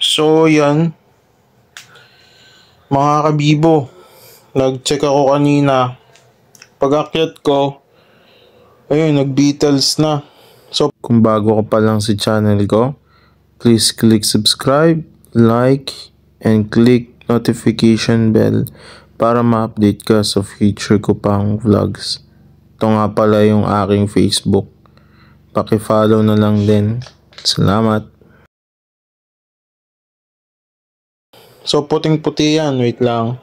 So, yan. Mga kabibo, nag-check ako kanina. Pag-akyat ko, ayun, nag-Beatles na. So, kung bago ka pa lang sa channel ko, please click subscribe, like, and click notification bell para ma-update ka sa future ko pang vlogs. Ito nga pala yung aking Facebook. Paki-follow na lang din. Salamat. So, puting-puti yan. Wait lang.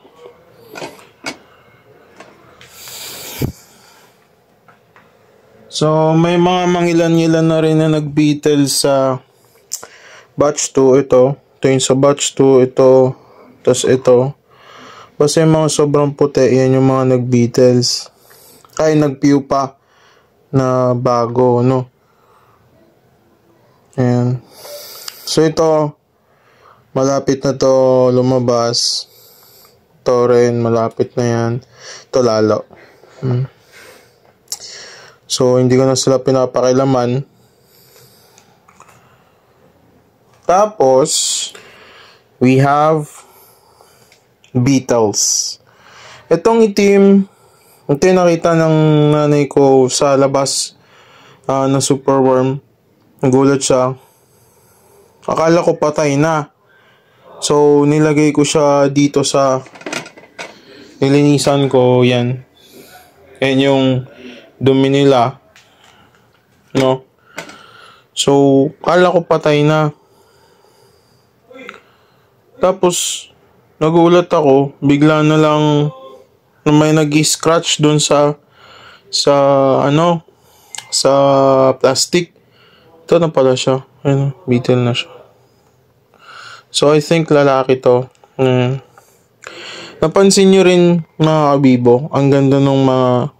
So, may mga mangilan-ngilan na rin na nag-Beatles sa batch 2. Ito yung sa batch 2. Ito. Tapos ito. Basta yung mga sobrang puti, yan yung mga nag-Beatles. Ay, nag-pupa na bago, no? Ayan. So, ito, malapit na to lumabas. Ito rin, malapit na yan. Ito lalo. So, hindi ko na sila pinapakilaman. Tapos, we have Beatles. Itong itim, ito yung nakita ng nanay ko sa labas na superworm. Nagulat siya. Akala ko patay na. So, nilagay ko siya dito sa nilinisan ko. Yan. Yan yung dumi nila. No? So, akala ko patay na. Tapos, nagulat ako. Bigla na lang may nag-scratch dun sa plastic. Ito na pala siya. Ayun, beetle na siya. So, I think lalaki to. Napansin nyo rin, mga kabibo, ang ganda nung mga,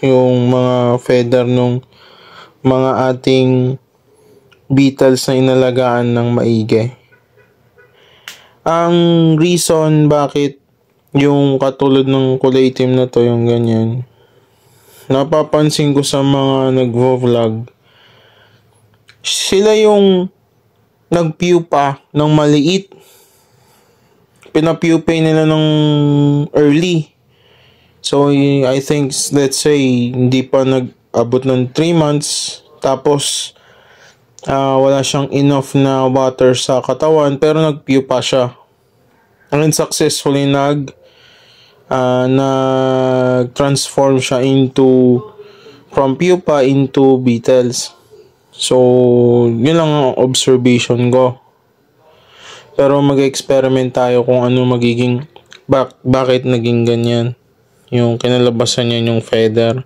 yung mga feather nung mga ating Beatles na inalagaan ng maigi. Ang reason bakit yung katulad ng kulay itim na to, yung ganyan, napapansin ko sa mga nagvo-vlog, sila yung nagpupa ng maliit. Pinapupay nila ng early. So, I think, let's say, hindi pa nag-abot ng 3 months. Tapos, wala siyang enough na water sa katawan, pero nagpupa siya. And successfully nag-transform siya from pupa into Beatles. So, yun lang ang observation ko. Pero mag-experiment tayo kung ano magiging, bakit naging ganyan. Yung kinalabasan niya, yung feather.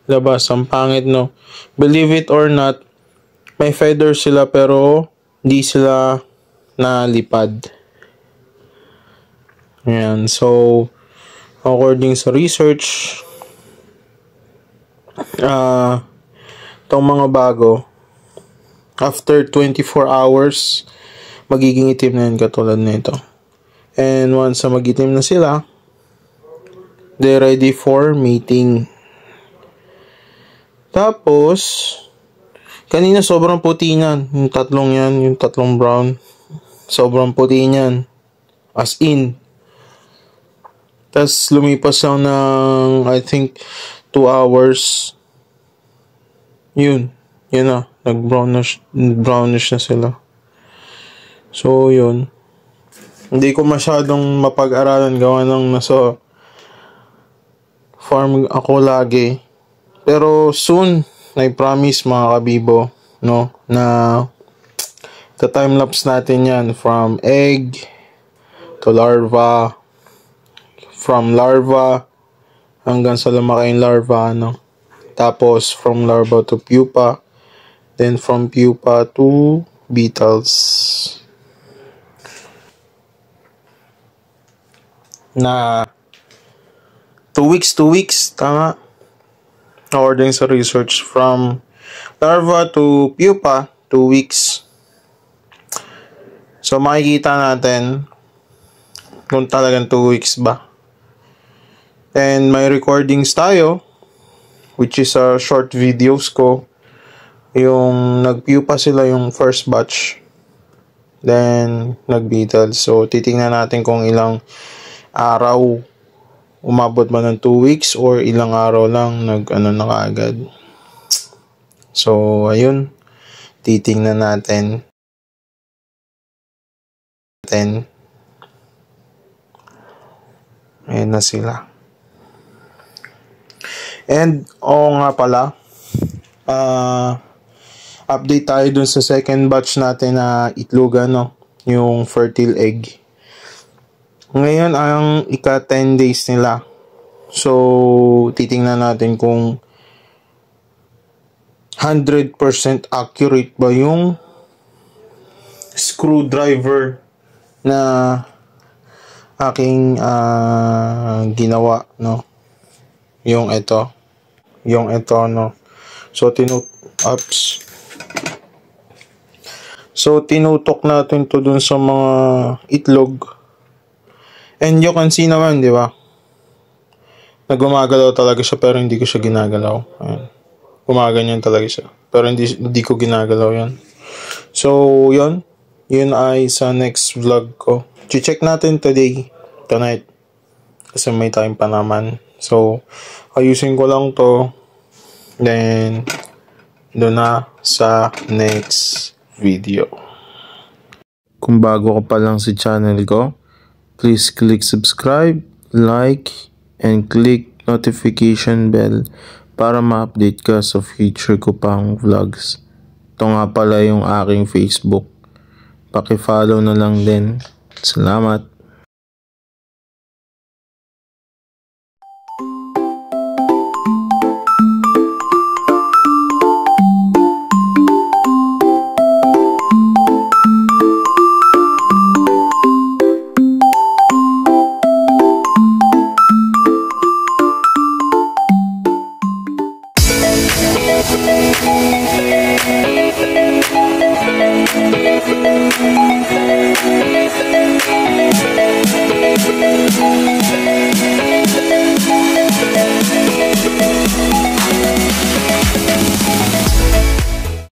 Labas, ang pangit, no? Believe it or not, may feather sila pero hindi sila nalipad. Ayan, so, according sa research, itong mga bago, after 24 hours, magiging itim na yun katulad nito. And once na mag-itim na sila, they're ready for mating. Tapos, kanina sobrang puti niyan. Yung tatlong yan, yung tatlong brown. Sobrang puti niyan. As in. Tapos, lumipas lang ng, I think, 2 hours. Yun na. Nag-brownish na sila. So, yun. Hindi ko masyadong mapag-aralan gawa ng nasa farm ako lagi. Pero soon, I promise mga kabibo, no, na time-lapse natin yan from egg to larva, from larva hanggang sa lumaking larva, no. Tapos, from larva to pupa, then from pupa to Beatles. Na 2 weeks, tama. According sa research, from larva to pupa, 2 weeks. So, makikita natin kung talagang 2 weeks ba. And may recordings tayo, which is short videos ko. Yung nagpupa sila yung first batch. then nag-Beatles. So titingnan natin kung ilang araw, umabot ba ng 2 weeks or ilang araw lang na kaagad. So ayun, titingnan natin. Ayan na sila. And nga pala, update tayo dun sa second batch natin na itlogan, no? Yung fertile egg. Ngayon ang ika 10 days nila. So titingnan natin kung 100% accurate ba yung screwdriver na aking ginawa, no? Yung ito, no? So tinutok natin to dun sa mga itlog, and you can see naman, di ba, na gumagalaw talaga siya pero hindi ko siya ginagalaw. Ayan. Gumaganyan talaga siya pero hindi ko ginagalaw yan. So yun ay sa next vlog ko. Check natin tonight kasi may time pa naman. So ayusin ko lang to, then doon na sa next video. Kung bago ka pa lang sa channel ko, please click subscribe, like, and click notification bell para ma-update ka sa future ko pang vlogs. Ito nga pala yung aking Facebook. Paki-follow na lang din. Salamat!